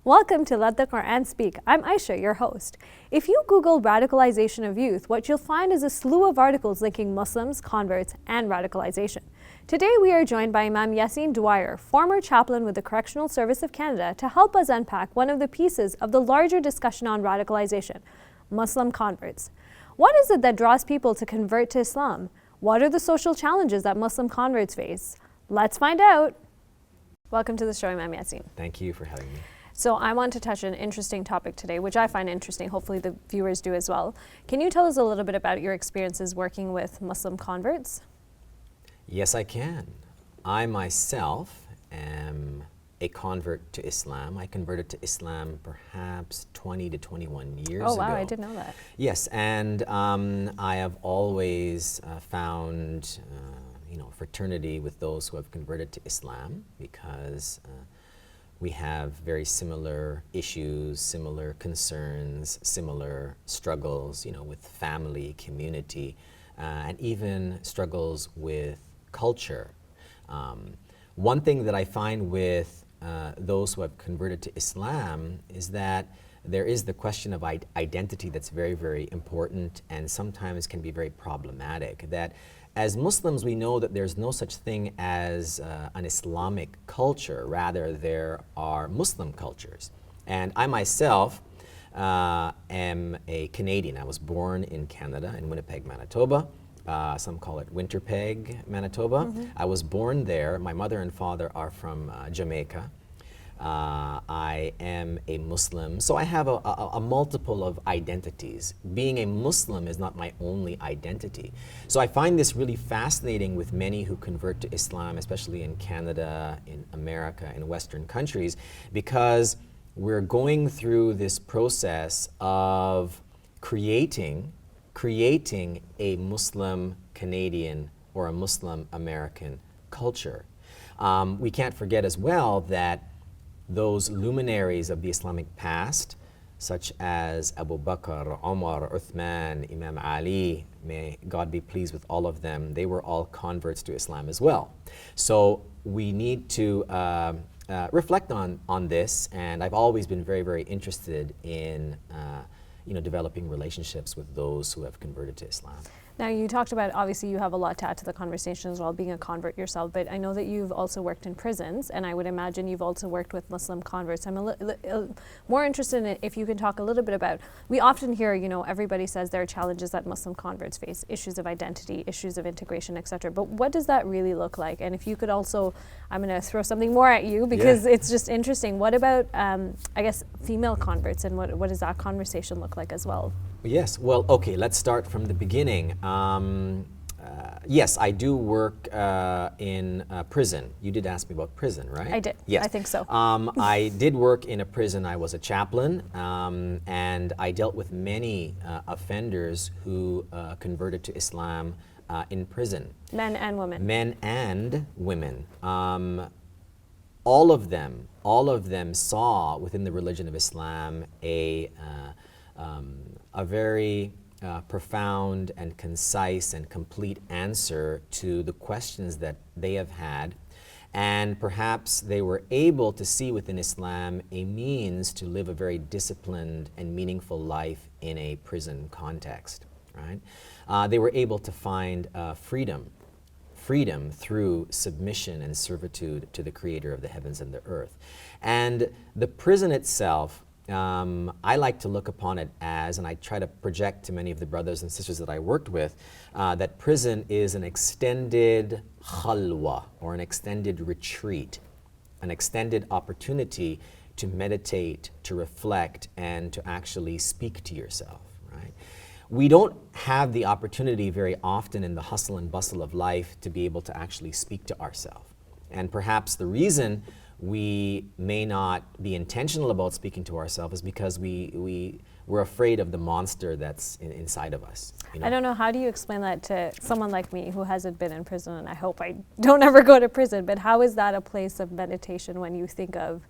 Welcome to Let the Quran Speak. I'm Aisha, your host. If you Google radicalization of youth, what you'll find is a slew of articles linking Muslims, converts, and radicalization. Today we are joined by Imam Yasin Dwyer, former chaplain with the Correctional Service of Canada, to help us unpack one of the pieces of the larger discussion on radicalization, Muslim converts. What is it that draws people to convert to Islam? What are the social challenges that Muslim converts face? Let's find out. Welcome to the show, Imam Yasin. Thank you for having me. So I want to touch on an interesting topic today, which I find interesting. Hopefully the viewers do as well. Can you tell us a little bit about your experiences working with Muslim converts? Yes, I can. I myself am a convert to Islam. I converted to Islam perhaps 20 to 21 years ago. Oh wow, I didn't know that. Yes, and I have always found fraternity with those who have converted to Islam because we have very similar issues, similar concerns, similar struggles, with family, community, and even struggles with culture. One thing that I find with those who have converted to Islam is that there is the question of identity that's very, very important and sometimes can be very problematic. That as Muslims, we know that there's no such thing as an Islamic culture. Rather, there are Muslim cultures. And I myself am a Canadian. I was born in Canada, in Winnipeg, Manitoba. Some call it Winterpeg, Manitoba. Mm-hmm. I was born there. My mother and father are from Jamaica. I am a Muslim, so I have a multiple of identities. Being a Muslim is not my only identity. So I find this really fascinating with many who convert to Islam, especially in Canada, in America, in Western countries, because we're going through this process of creating a Muslim Canadian or a Muslim American culture. We can't forget as well that those luminaries of the Islamic past, such as Abu Bakr, Umar, Uthman, Imam Ali, may God be pleased with all of them, they were all converts to Islam as well. So we need to reflect on this, and I've always been very, very interested in developing relationships with those who have converted to Islam. Now you talked about, obviously you have a lot to add to the conversation as well, being a convert yourself, but I know that you've also worked in prisons, and I would imagine you've also worked with Muslim converts. I'm more interested in if you can talk a little bit about, we often hear, everybody says there are challenges that Muslim converts face, issues of identity, issues of integration, etc. But what does that really look like? And if you could also, I'm going to throw something more at you because it's just interesting. What about, female converts, and what does that conversation look like as well? Yes, well, okay, let's start from the beginning. Yes, I do work in prison. You did ask me about prison, right? I did, yes. I think so. I did work in a prison. I was a chaplain, and I dealt with many offenders who converted to Islam in prison. Men and women. Men and women. All of them saw within the religion of Islam a very profound and concise and complete answer to the questions that they have had, and perhaps they were able to see within Islam a means to live a very disciplined and meaningful life in a prison context, right? They were able to find freedom through submission and servitude to the Creator of the heavens and the earth. And the prison itself, I like to look upon it as, and I try to project to many of the brothers and sisters that I worked with, that prison is an extended khalwa, or an extended retreat, an extended opportunity to meditate, to reflect, and to actually speak to yourself, right? We don't have the opportunity very often in the hustle and bustle of life to be able to actually speak to ourselves. And perhaps the reason we may not be intentional about speaking to ourselves is because we're afraid of the monster that's inside of us. I don't know, how do you explain that to someone like me who hasn't been in prison, and I hope I don't ever go to prison, but how is that a place of meditation when you think of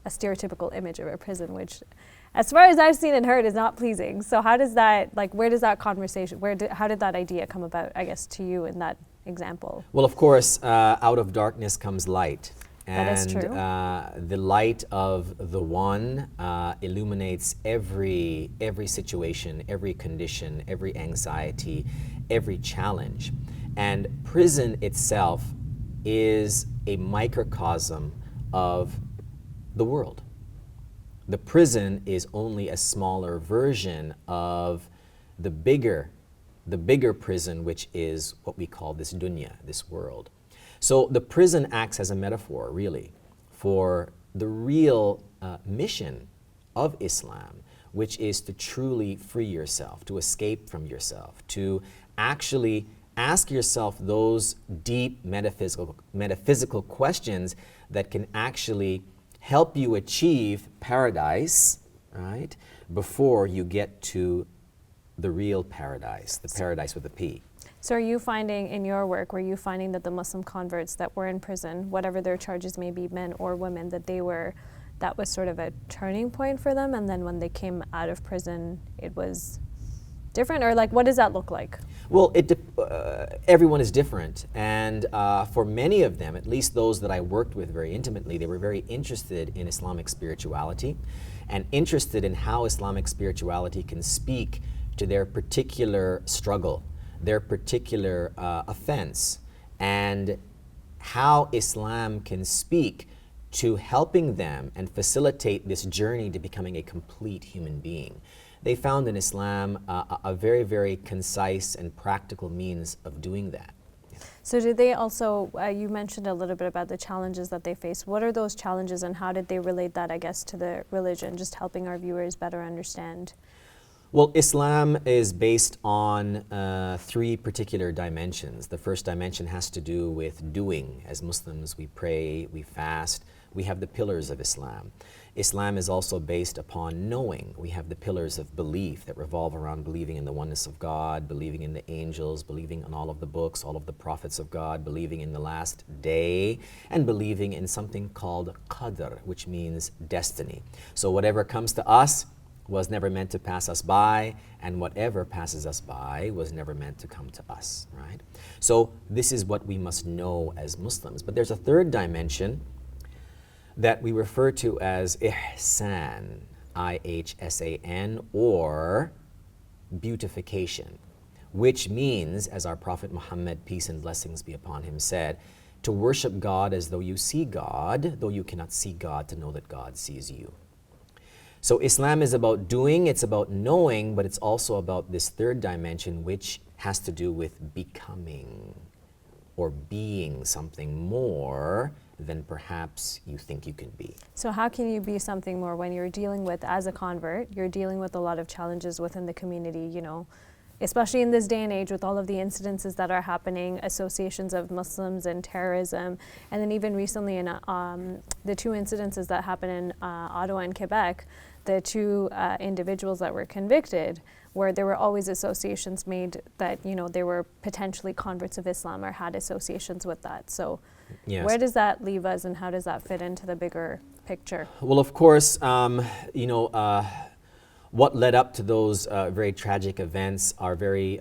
a stereotypical image of a prison, which as far as I've seen and heard is not pleasing? So how does that, where does that conversation, how did that idea come about, I guess, to you in that example? Well, of course, out of darkness comes light. That is And true. the light of the one illuminates every situation, every condition, every anxiety, every challenge. And prison itself is a microcosm of the world. The prison is only a smaller version of the bigger prison, which is what we call this dunya, this world. So the prison acts as a metaphor, really, for the real mission of Islam, which is to truly free yourself, to escape from yourself, to actually ask yourself those deep metaphysical questions that can actually help you achieve paradise, right, before you get to the real paradise, the paradise with a P. So are you finding in your work, were you finding that the Muslim converts that were in prison, whatever their charges may be, men or women, that was sort of a turning point for them, and then when they came out of prison, it was different? Or like, what does that look like? Well, everyone is different, and for many of them, at least those that I worked with very intimately, they were very interested in Islamic spirituality and interested in how Islamic spirituality can speak to their particular struggle, their particular offense, and how Islam can speak to helping them and facilitate this journey to becoming a complete human being. They found in Islam a very, very concise and practical means of doing that. So did they also, you mentioned a little bit about the challenges that they face. What are those challenges and how did they relate that, I guess, to the religion, just helping our viewers better understand? Well, Islam is based on three particular dimensions. The first dimension has to do with doing. As Muslims, we pray, we fast. We have the pillars of Islam. Islam is also based upon knowing. We have the pillars of belief that revolve around believing in the oneness of God, believing in the angels, believing in all of the books, all of the prophets of God, believing in the last day, and believing in something called qadr, which means destiny. So whatever comes to us was never meant to pass us by, and whatever passes us by was never meant to come to us, right? So this is what we must know as Muslims. But there's a third dimension that we refer to as ihsan, I-H-S-A-N, or beautification, which means, as our Prophet Muhammad, peace and blessings be upon him, said, to worship God as though you see God, though you cannot see God, to know that God sees you. So Islam is about doing, it's about knowing, but it's also about this third dimension, which has to do with becoming or being something more than perhaps you think you can be. So how can you be something more when you're dealing with, as a convert, you're dealing with a lot of challenges within the community, you know, especially in this day and age with all of the incidences that are happening, associations of Muslims and terrorism, and then even recently in the two incidences that happened in Ottawa and Quebec, the two individuals that were convicted, where there were always associations made that, you know, they were potentially converts of Islam or had associations with that. So yes. Where does that leave us and how does that fit into the bigger picture? Well, of course, you know, what led up to those very tragic events are very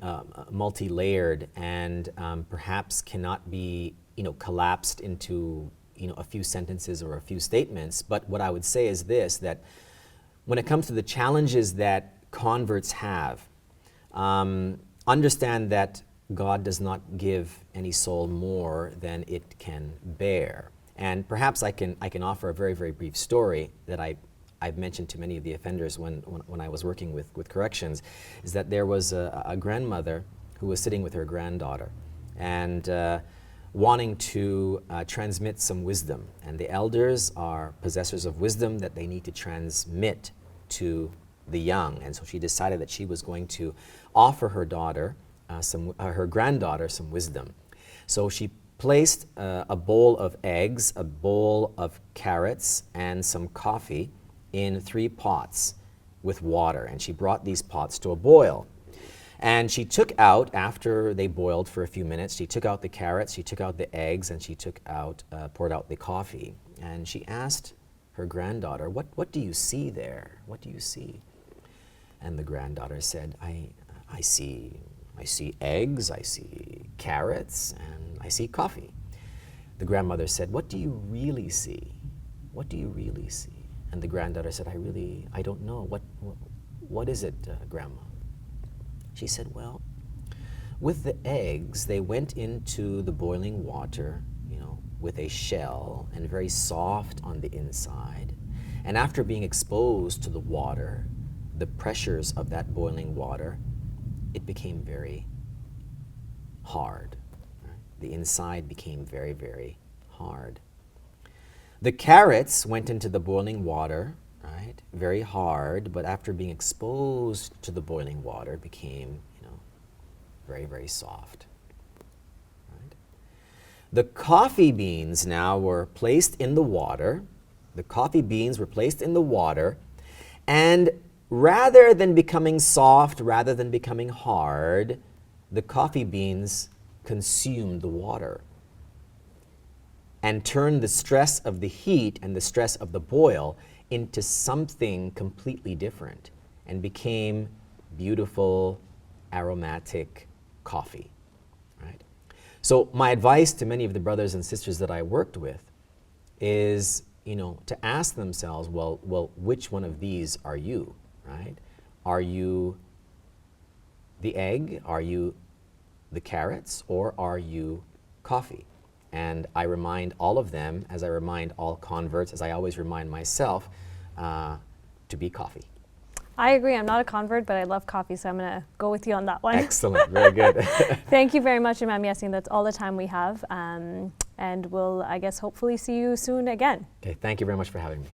multi-layered and perhaps cannot be, you know, collapsed into, you know, a few sentences or a few statements. But what I would say is this, that when it comes to the challenges that converts have, understand that God does not give any soul more than it can bear. And perhaps I can offer a very, very brief story that I've mentioned to many of the offenders when I was working with corrections, is that there was a grandmother who was sitting with her granddaughter and wanting to transmit some wisdom. And the elders are possessors of wisdom that they need to transmit to the young. And so she decided that she was going to offer her daughter, her granddaughter, some wisdom. So she placed a bowl of eggs, a bowl of carrots, and some coffee in 3 pots with water. And she brought these pots to a boil. And she took out, after they boiled for a few minutes, she took out the carrots, she took out the eggs, and she took out, poured out the coffee. And she asked her granddaughter, what do you see there? What do you see? And the granddaughter said, I see eggs, I see carrots, and I see coffee. the grandmother said, "What do you really see? What do you really see?" And the granddaughter said, I don't know. What is it, Grandma?" She said, "Well, with the eggs, they went into the boiling water, with a shell and very soft on the inside. And after being exposed to the water, the pressures of that boiling water, it became very hard. Right? The inside became very, very hard. The carrots went into the boiling water, right? Very hard, but after being exposed to the boiling water, became, very, very soft. Right? The coffee beans now were placed in the water. The coffee beans were placed in the water, and rather than becoming soft, rather than becoming hard, the coffee beans consumed the water and turned the stress of the heat and the stress of the boil into something completely different and became beautiful, aromatic coffee. Right? So my advice to many of the brothers and sisters that I worked with is, to ask themselves, well, which one of these are you? Right? Are you the egg? Are you the carrots? Or are you coffee? And I remind all of them, as I remind all converts, as I always remind myself, to be coffee. I agree. I'm not a convert, but I love coffee, so I'm going to go with you on that one. Excellent. Very good. Thank you very much, Imam Yasin. That's all the time we have. And we'll, I guess, hopefully see you soon again. Okay. Thank you very much for having me.